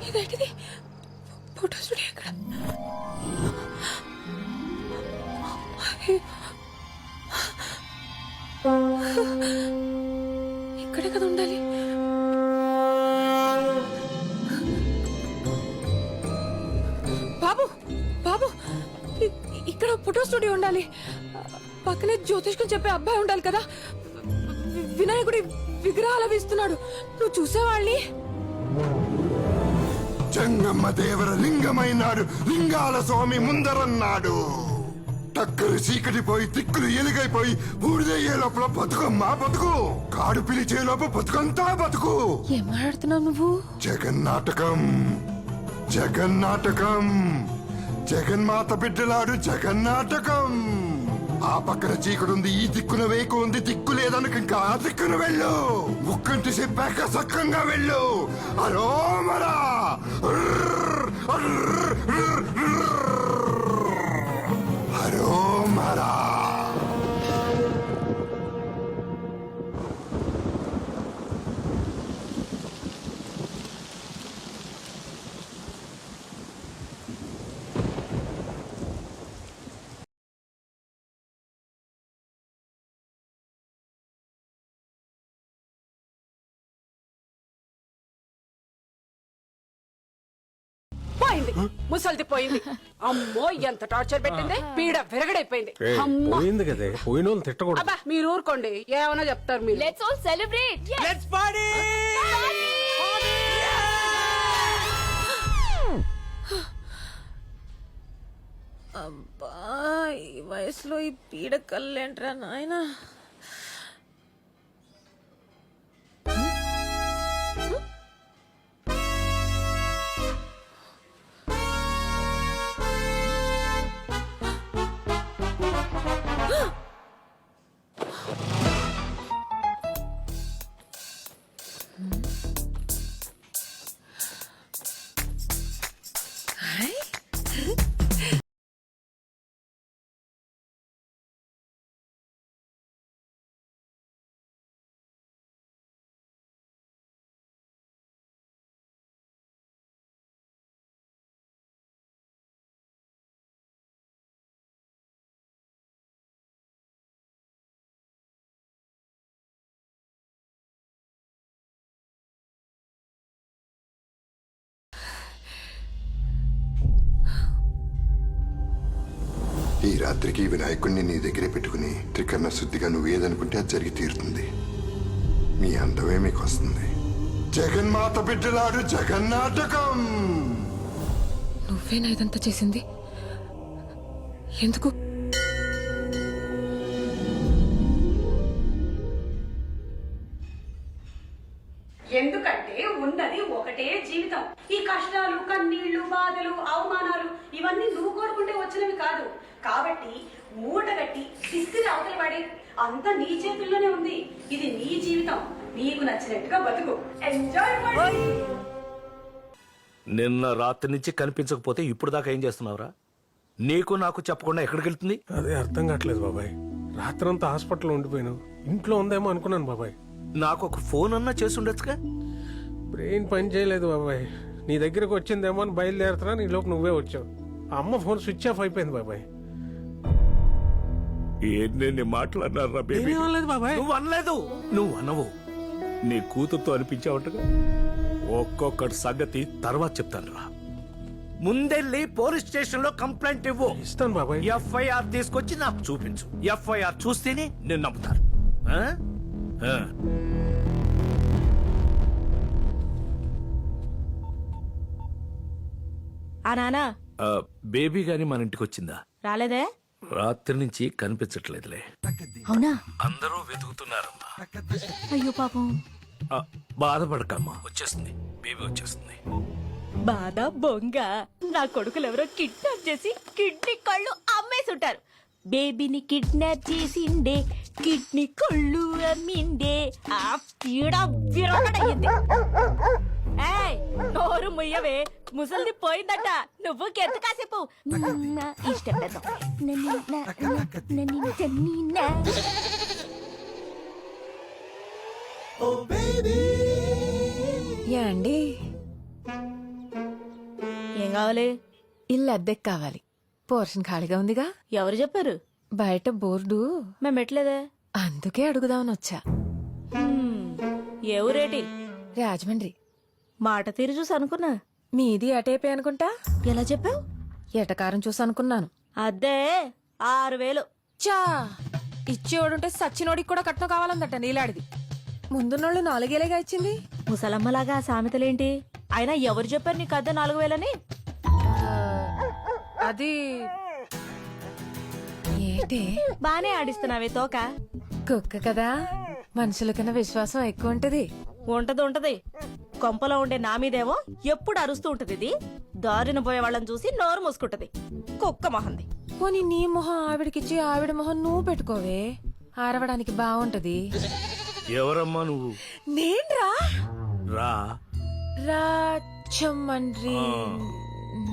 ఇదేంటిది? Photo studio ఎక్కడ? ఇక్కడే కదా ఉండాలి. బాబు బాబు, ఇక్కడ ఫోటో స్టూడియో ఉండాలి. పక్కనే జ్యోతిష్కం చెప్పే అబ్బాయి ఉండాలి కదా. వినాయకుడి విగ్రహాలు వేస్తున్నాడు. నువ్వు చూసేవాళ్ళని. జంగమ్మ దేవర లింగమైనాడు, లింగాల స్వామి ముందరన్నాడు. టక్కరు చీకటిపోయి తిక్కులు ఎలుగైపోయి బూడిదయ్యే లోపల బతుకమ్మా బతుకు, కాడు పిలిచే లోపల బతుకంతా బతుకు. ఏం మాట్లాడుతున్నావు నువ్వు? జగన్నాటకం జగన్నాటకం, జగన్మాత బిడ్డలాడు జగన్నాటకం. ఆ పక్కన చీకడుంది, ఈ దిక్కున వేకు ఉంది. దిక్కు లేదనుక ఇంకా ఆ దిక్కున వెళ్ళు. ముక్కంటి చెప్పాక సక్కంగా వెళ్ళు. అరోమరా అరోమరా. ముసల్ది పోయింది. అమ్మో ఎంత టార్చర్ పెట్టింది. పీడ విరగడైపోయింది. పోయింది కదే, పోయిన వాళ్ళు తిట్టకూడదు. అబ్బా మీరు ఊరుకోండి, ఏమన్నా చెప్తారు మీరు. Let's all celebrate. Let's party. అబ్బా, ఈ వయసులో ఈ పీడ కళ్ళేంట్రా నాయనా. ఈ రాత్రికి వినాయకుడిని నీ దగ్గరే పెట్టుకుని త్రికరణ శుద్ధిగా నువ్వేదనుకుంటే అది జరిగి తీరుతుంది. మీ అందమే మీకు వస్తుంది. జగన్మాత బిడ్డలాడు జగన్నాటకం. నువ్వేనా ఇదంతా చేసింది? ఎందుకు? ఎందుకంటే ఉన్నది ఒకటే జీవితం. ఈ కష్టాలు, కన్నీళ్లు, బాధలు, అవమానాలు ఇవన్నీ నువ్వు కోరుకుంటే వచ్చినవి కాదు. కాబట్టి మూటగట్టి శిస్తిని అవతల పడి అంతా నీ చేతుల్లోనే ఉంది. ఇది నీ జీవితం, నీకు నచ్చినట్టుగా బతుకు. ఎంజాయ్. నిన్న రాత్రి నుంచి కనిపించకపోతే ఇప్పుడు దాకా ఏం చేస్తున్నావురా? నీకు నాకు చెప్పకుండా ఎక్కడికి వెళ్తుంది? అదే అర్థం కావట్లేదు బాబాయ్. రాత్రంతా హాస్పిటల్లో ఉండిపోయాను. ఇంట్లో ఉందేమో అనుకున్నాను బాబాయ్. నాకు ఒక ఫోన్ అన్నా చేసి ఉండొచ్చుగా. బ్రెయిన్ పని చేయలేదు బాబాయ్. నీ దగ్గరకు వచ్చిందేమో అని బయలుదేరుతున్నా, నీ లోపు నువ్వే వచ్చావు. ఆ అమ్మ ఫోన్ స్విచ్ ఆఫ్ అయిపోయింది బాబాయ్. ఎన్ని మాట్లాడినారా బేబీ? ఏమనలేదు బాబాయ్. నువ్వు అనలేదు. నువ్వు అనవు. నీ కూతురుతో అనిపించావుటగా. ఒక్కొక్కటి సంగతి తర్వాత చెప్తాను రా. ముందెళ్ళి పోలీస్ స్టేషన్ లో కంప్లైంట్ ఇవ్వు. ఇస్తాను బాబాయ్. ఎఫ్ఐఆర్ తీసుకొచ్చి నాకు చూపించు. ఎఫ్ఐఆర్ చూస్తేనే నేను నమ్ముతాను. నానా బేబీ గాని మన ఇంటికి వచ్చిందా? రాలేదే. రాత్రి నుంచి కనిపించట్లేదులే. అవునా? అందరూ వెతుకుతున్నారమ్మా. అయ్యో పాపం. బాధపడకమ్మా, వచ్చేస్తుంది. బేబీ వచ్చేస్తుంది. బాధ బొంగ. నా కొడుకులు ఎవరో కిడ్నాప్ చేసి కిడ్నీ కళ్ళు అమ్మేసుంటారు. బేబీని కిడ్నాప్ చేసిండే, కిడ్నీ కళ్ళు అమ్మిండే. ఆ పీడ విరగడయ్యింది. ఏయ్ నోరు ముయ్యవే ముసలిది పోయిందట నువ్వు కెత్తు కాసేపు ఇష్టం అండి ఏం కావాలి ఇల్లు అద్దెకి కావాలి. పోర్షన్ ఖాళీగా ఉందిగా. ఎవరు చెప్పారు? బయట బోర్డు. మేము పెట్టలేదే. అందుకే అడుగుదామని వచ్చా. ఏ ఊరేటి? రాజమండ్రి. మాట తీరు చూసి అనుకున్నా మీది అటేపే అనుకుంటా. ఎలా చెప్పావు? ఎటకారం చూసి అనుకున్నాను. అద్దే 6000. చా ఇచ్చేవాడుంటే సచ్చినోడికి కూడా కట్నం కావాలందట నీలాడిది. ముందున్నోళ్ళు 4,000గా ఇచ్చింది. ముసలమ్మలాగా ఆ సామెతలేంటి? అయినా ఎవరు చెప్పారు నీకు అద్దె 4000 అది ఏంటి బానే ఆడిస్తున్నావే తోక. కుక్క కదా, మనుషుల కన్నా విశ్వాసం ఎక్కువ ఉంటది. ఉంటది కొంపలో ఉండే నా మీదేమో ఎప్పుడు అరుస్తూ ఉంటది. ఇది దారిన పోయే వాళ్ళని చూసి నోరు మూసుకుంటది. కుక్క మొహంది. పోనీ నీ మొహం ఆవిడకిచ్చి ఆవిడ మొహం నువ్వు పెట్టుకోవే, ఆరవడానికి బాగుంటది. ఎవరమ్మా నువ్వు? నేన్రా రా. రాజమండ్రి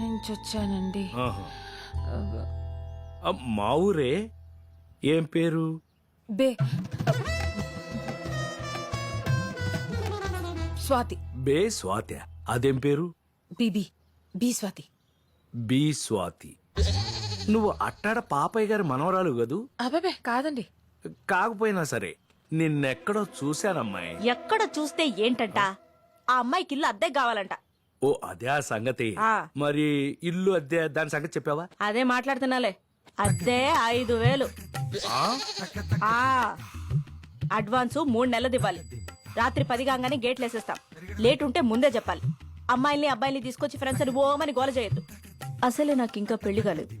నుంచి వచ్చానండి. ఆహా. మా ఊరే. ఏం పేరు? బే స్వాతి. బే స్వాతి. అదేం పేరు? బీబీ బి స్వాతి. బి స్వాతి. నువ్వు అట్టాడ పాపయ్య గారి మనవరాలు కదూ? అబ్బాబే కాదండి. కాకపోయినా సరే నిన్నెక్కడో చూశానమ్మాయి. ఎక్కడ చూస్తే ఏంటంట? ఆ అమ్మాయికి ఇల్లు అద్దె కావాలంట. ఓ అదే ఆ సంగతి. ఆ. మరి ఇల్లు అద్దె దాని సంగతి చెప్పావా? అదే మాట్లాడుతున్నాలే. అద్దె 5000. అడ్వాన్స్ 3 నెలలు ఇవ్వాలి. రాత్రి 10 కాగానే గేట్లు వేసేస్తాం. లేట్ ఉంటే ముందే చెప్పాలి. అమ్మాయిల్ని అబ్బాయిల్ని తీసుకొచ్చి ఫ్రెండ్స్ అని ఓమని గోల చేయొద్దు. అసలే నాకు ఇంకా పెళ్లి కాలేదు.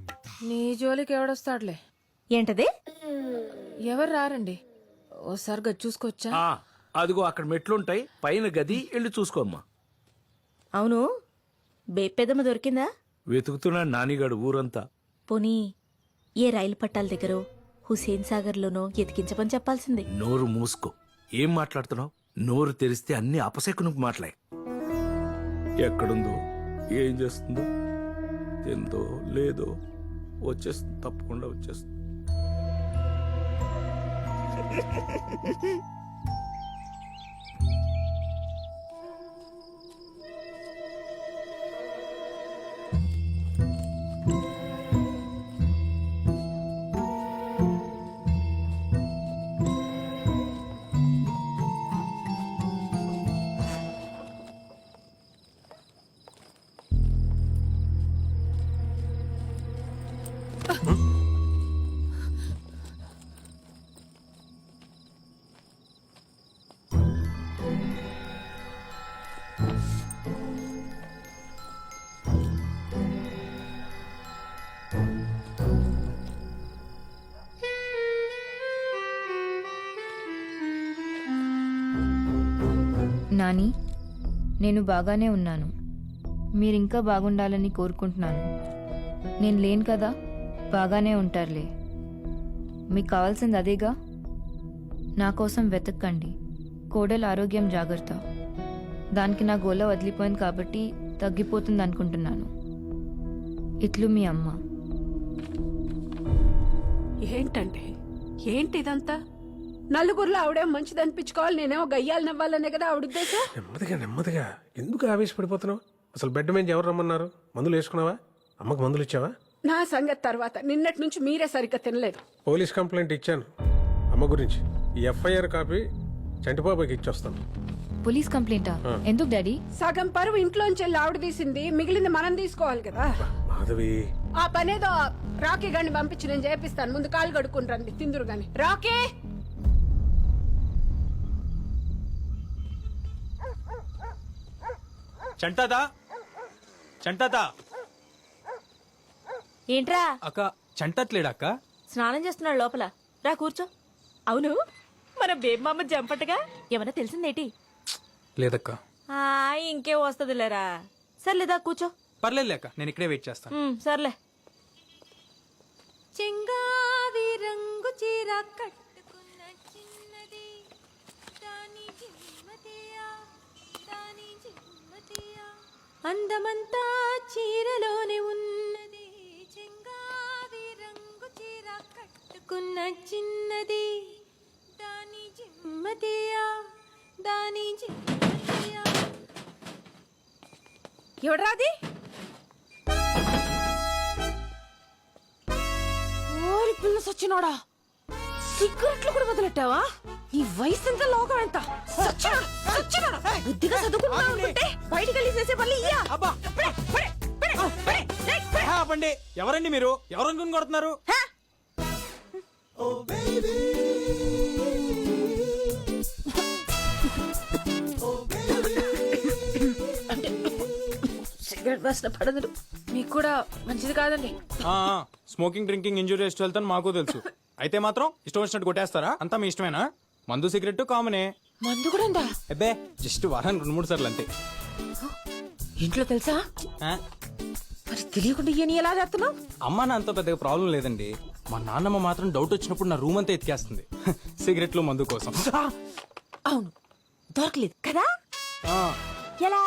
నీ జోలికి ఎవడొస్తాడులే. ఏంటది? ఎవరు రారండి. ఓసారి గది చూసుకోవచ్చా? ఆ, అదిగో అక్కడ మెట్లుంటాయి, పైన గది వెళ్ళి చూసుకోమ్మా. అవును, బేపెదమ్మ దొరికిందా? వెతుకుతున్నాడు నానిగాడు ఊరంతా. పోనీ ఏ రైలు పట్టాల దగ్గర హుసేన్ సాగర్ లోనో ఎతికించమని చెప్పాల్సింది. నోరు మూసుకో. ఏం మాట్లాడుతున్నావు? నోరు తెరిస్తే అన్ని అపశకునికి మాట్లాడే. ఎక్కడుందో, ఏం చేస్తుందో, తిందో లేదో వచ్చేస్తుంది, తప్పకుండా వచ్చేస్తుంది. నాని, నేను బాగానే ఉన్నాను. మీరింకా బాగుండాలని కోరుకుంటున్నాను. నేను లేను కదా, బాగానే ఉంటారులే. మీకు కావాల్సింది అదేగా. నా కోసం వెతక్కండి. కోడలు ఆరోగ్యం జాగ్రత్త. దానికి నా గోల వదిలిపోయింది కాబట్టి తగ్గిపోతుంది అనుకుంటున్నాను. ఇట్లు మీ అమ్మ. ఏంటంటే ఏంటి ఇదంతా? నలుగురిలో ఆవిడేం మంచిది అనిపించుకోవాలి, నేనేమో గయ్యాలు నవ్వాలనే కదా ఆవిడ ఉద్దేశం. నెమ్మదిగా ఎందుకు ఆవేశపడిపోతున్నావు? అసలు బెడ్ మీద ఎవరు రమ్మన్నారు? మందులు వేసుకున్నావా? అమ్మకు మందులు ఇచ్చావా? నా సంగతి తర్వాత. నిన్నటి నుంచి మీరే సరిగ్గా తినలేదు. పోలీస్ కంప్లైంట్ ఇచ్చాను అమ్మ గురించి. ఈ ఎఫ్ఐఆర్ కాపీ చంటిబాబాకి ఇచ్చొస్తాను. పోలీస్ కంప్లైంటా? ఎందుకు డాడీ? సగం పరువు ఇంట్లోంచి వెళ్ళి ఆవిడ తీసింది, మిగిలింది మనం తీసుకోవాలి కదా. మాధవి, ఆ పనేదో రాకీ గాని పంపించి నేను చేపిస్తాను. ముందు కాలు కడుక్కుని రండి, తిందురు గాని. రాకీ, చంటాదా ఏంట్రా? అక్క చంటట్లేడక్క. స్నానం చేస్తున్నాడు లోపల. రా కూర్చో. అవును, మన బేబమ్మ జంపటగా ఏమన్నా తెలిసిందేటి? లేదక్క. ఇంకే వస్తదిలేరా. సర్లేదా కూర్చో. పర్లేదు అక్క, నేను ఇక్కడే వెయిట్ చేస్తాను. సర్లే. చెంగావి రంగు చీర కట్టుకున్న చిన్నది దాని జిమ్మతియా దాని జిమ్మతియా అందమంతా చీరలోనే ఉన్నది చెంగావి రంగు చీర కట్టుకున్న చిన్నది దాని జిమ్మతియా దాని జిమ్మతియా. ఎవడ్రాది? ఓరి పిల్ల సచ్చినోడా, సిగరెట్లు కూడా వదిలెట్టావా? నీ వయసు ఎంత, లోకం ఎంత? సచ్చినోడా, సచ్చినోడా. బుద్ధిగా చదువుకుంటున్నావు అనుకుంటే బయటికి వెళ్ళి చేసే పనులు ఇయ్యా. అబ్బా ఆపండి. ఎవరండి మీరు? ఎవరనుకుని కొడుతున్నారు? సిగరెట్ వాసన పడదు, మీకు కూడా మంచిది కాదండి. Smoking drinking injurious to health అని మాకు తెలుసు. అయితే మాత్రం ఇష్టం వచ్చినట్టు కొట్టేస్తారా? అంతా మీ ఇష్టమేనా? మందు సిగరెట్ కామనే. మందు కూడా ఉందా? అబ్బే జస్ట్ వారానికి 2-3 సార్లు అంతే. ఇంట్లో తెలుసా? ఆ? మరి తెలియకుండా ఇయని ఎలా చేస్తున్నావు? అమ్మా నాన్నతో పెద్దగా ప్రాబ్లం లేదండి. మా నాన్నమ్మ మాత్రం డౌట్ వచ్చినప్పుడు నా రూమ్ అంతా ఎత్తికేస్తుంది సిగరెట్లు మందు కోసం. అవును, దొరకలేదు కదా? ఆ, ఎలా?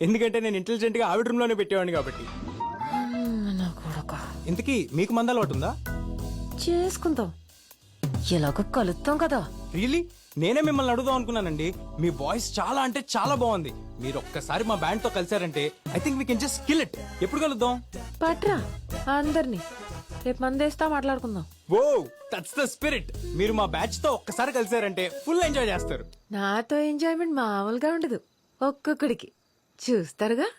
ఎందుకంటే నేను ఇంటెలిజెంట్ గా ఆవిడ రూమ్ లోనే పెట్టేవాడిని కాబట్టి. నా కొడుకా, ఇంతకీ మీకు మంద అలవాటు ఉందా? చేసుకుందాం, ఎలాగో కలుద్దాం కదా. రియలీ? నేనే మిమ్మల్ని అడుగుదాం అనుకున్నానండి. మీ వాయిస్ చాలా అంటే చాలా బాగుంది. మీరు ఒక్కసారి మా బ్యాండ్ తో కలిసారంటే I think we can just kill it. ఎప్పుడు కలుద్దాం? పట్రా అందరినీ, రేపు మందేస్తా, మాట్లాడుకుందాం. Oh that's the spirit. మీరు మా బ్యాచ్ తో ఒక్కసారి కలిసారంటే ఫుల్ ఎంజాయ్ చేస్తారు. నాతో ఎంజాయ్మెంట్ మామూలుగా ఉండదు, ఒక్కొక్కడికి చూస్తారుగా.